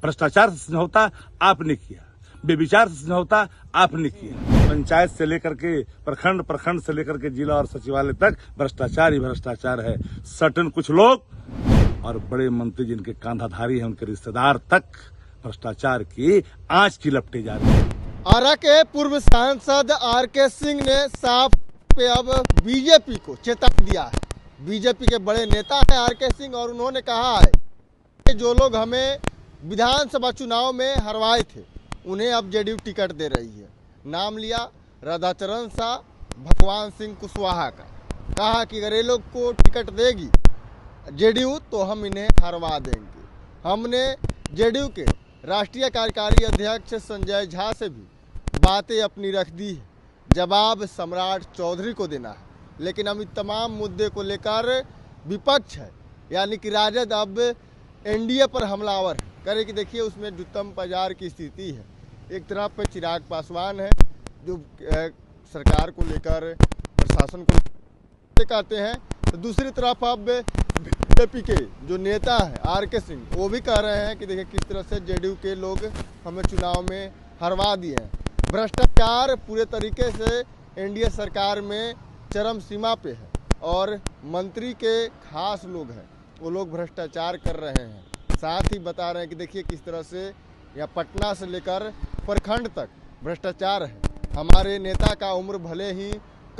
भ्रष्टाचार से समझौता आपने किया, बेविचार से समझौता आपने किया। पंचायत से लेकर के प्रखंड, प्रखंड से लेकर के जिला और सचिवालय तक भ्रष्टाचार ही भ्रष्टाचार है। सर्टेन कुछ लोग और बड़े मंत्री जिनके कांधाधारी हैं, उनके रिश्तेदार तक भ्रष्टाचार की आंच की लपटे जा रही है। आरा के पूर्व सांसद आर.के. सिंह ने साफ पे अब बीजेपी को चेतावनी दिया है। बीजेपी के बड़े नेता हैं आर.के. सिंह और उन्होंने कहा है कि जो लोग हमें विधानसभा चुनाव में हरवाए थे उन्हें अब जेडीयू टिकट दे रही है। नाम लिया राधाचरण शाह, भगवान सिंह कुशवाहा का। कहा कि अगर ये लोग को टिकट देगी जेडीयू तो हम इन्हें हरवा देंगे। हमने जेडीयू के राष्ट्रीय कार्यकारी अध्यक्ष संजय झा से भी बातें अपनी रख दी है। जवाब सम्राट चौधरी को देना है, लेकिन हम इस तमाम मुद्दे को लेकर विपक्ष है यानी कि राजद अब एनडीए पर हमलावर है। करे कि देखिए उसमें जुत्तम बाजार की स्थिति है। एक तरफ पे चिराग पासवान है जो सरकार को लेकर, प्रशासन को कहते हैं, तो दूसरी तरफ अब बीजेपी के जो नेता है आर.के. सिंह वो भी कह रहे हैं कि देखिए किस तरह से जेडीयू के लोग हमें चुनाव में हरवा दिए हैं। भ्रष्टाचार पूरे तरीके से एनडीए सरकार में चरम सीमा पे है और मंत्री के खास लोग हैं वो लोग भ्रष्टाचार कर रहे हैं। साथ ही बता रहे हैं कि देखिए किस तरह से या पटना से लेकर प्रखंड तक भ्रष्टाचार है। हमारे नेता का उम्र भले ही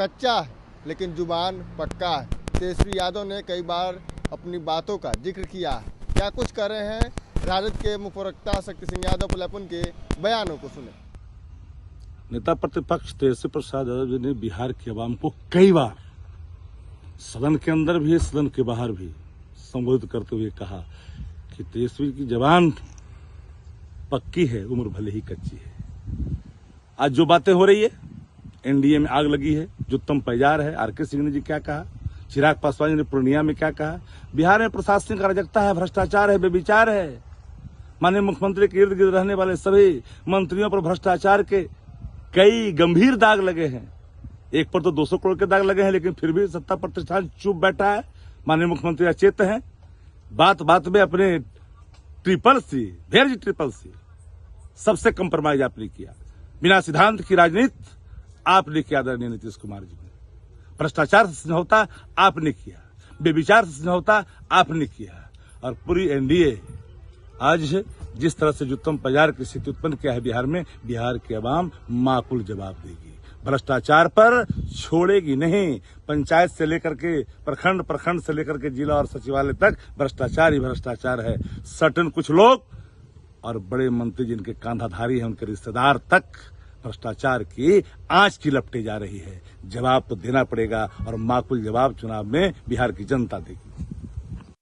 कच्चा है लेकिन जुबान पक्का है। तेजस्वी यादव ने कई बार अपनी बातों का जिक्र किया है। क्या कुछ कर रहे हैं, राजद के मुखप्रवक्ता शक्ति सिंह यादव पलापुन के बयानों को सुने। नेता प्रतिपक्ष तेजस्वी प्रसाद यादव जी ने बिहार की आवाम को कई बार सदन के अंदर भी, सदन के बाहर भी संबोधित करते हुए कहा कि तेजस्वी की जबान पक्की है, उम्र भले ही कच्ची है। आज जो बातें हो रही है, एनडीए में आग लगी है, जो उत्तम पैजार है, आर.के. सिंह ने जी क्या कहा, चिराग पासवान जी ने पूर्णिया में क्या कहा, बिहार में प्रशासनिक अराजकता है, भ्रष्टाचार है, बेविचार है। माननीय मुख्यमंत्री के इर्द गिर्द रहने वाले सभी मंत्रियों पर भ्रष्टाचार के कई गंभीर दाग लगे हैं। एक पर तो 200 करोड़ के दाग लगे हैं, लेकिन फिर भी सत्ता प्रतिष्ठान चुप बैठा है। माननीय मुख्यमंत्री अचेत हैं। बात बात में अपने ट्रिपल सी सबसे कंप्रोमाइज आपने किया। बिना सिद्धांत की राजनीति आपने किया आदरणीय नीतीश कुमार जी ने। भ्रष्टाचार से समझौता आपने किया, बेविचार से समझौता आपने किया और पूरी एनडीए आज जिस तरह से जुत्तम बाजार की स्थिति उत्पन्न किया है बिहार में, बिहार की आवाम माकूल जवाब देगी। भ्रष्टाचार पर छोड़ेगी नहीं। पंचायत से लेकर के प्रखंड, प्रखंड से लेकर के जिला और सचिवालय तक भ्रष्टाचार ही भ्रष्टाचार है। सर्टेन कुछ लोग और बड़े मंत्री जिनके कांधाधारी हैं, उनके रिश्तेदार तक भ्रष्टाचार की आंच की लपटे जा रही है। जवाब तो देना पड़ेगा और माकूल जवाब चुनाव में बिहार की जनता देगी।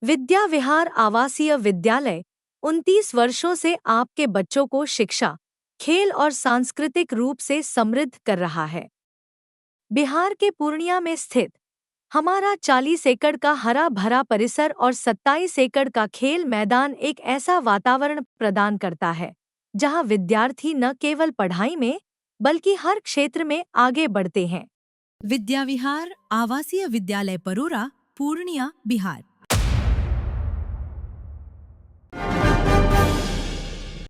विद्या विहार आवासीय विद्यालय 29 वर्षों से आपके बच्चों को शिक्षा, खेल और सांस्कृतिक रूप से समृद्ध कर रहा है। बिहार के पूर्णिया में स्थित हमारा 40 एकड़ का हरा भरा परिसर और 27 एकड़ का खेल मैदान एक ऐसा वातावरण प्रदान करता है जहां विद्यार्थी न केवल पढ़ाई में बल्कि हर क्षेत्र में आगे बढ़ते हैं। विद्या विहार आवासीय विद्यालय परोरा, पूर्णिया, बिहार।